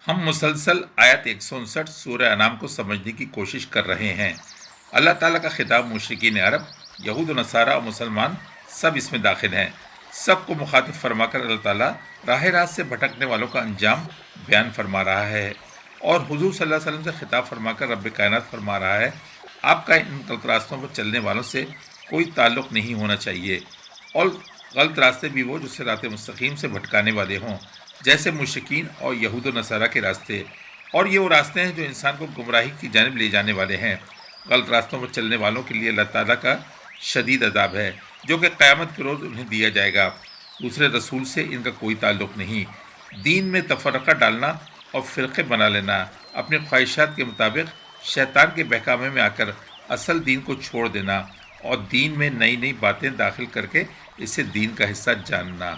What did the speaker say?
हम मुसलसल आयत 159 सूरह अनाम को समझने की कोशिश कर रहे हैं। अल्लाह ताला का खिताब मुशरिकीन अरब, यहूद व नसारा और मुसलमान सब इसमें दाखिल हैं। सबको मुखातिब फरमाकर अल्लाह ताला राह रास्त से भटकने वालों का अंजाम बयान फरमा रहा है और हुजूर सल्लल्लाहु अलैहि वसल्लम से खिताब फरमाकर रब्बे कायनात फरमा रहा है, आपका इन गलत रास्तों पर चलने वालों से कोई ताल्लुक़ नहीं होना चाहिए। और गलत रास्ते भी वो जो सिरात मुस्तकीम से भटकाने वाले हों, जैसे मुशरिकीन और यहूद व नसारा के रास्ते। और ये वो रास्ते हैं जो इंसान को गुमराही की जानिब ले जाने वाले हैं। गलत रास्तों पर चलने वालों के लिए अल्लाह ताला का शदीद अज़ाब है, जो कि क़यामत के रोज़ उन्हें दिया जाएगा। दूसरे रसूल से इनका कोई ताल्लुक़ नहीं। दीन में तफ़र्रक़ा डालना और फ़िरक़े बना लेना, अपनी ख्वाहिशात के मुताबिक शैतान के बहकावे में आकर असल दीन को छोड़ देना और दीन में नई नई बातें दाखिल करके इसे दीन का हिस्सा जानना।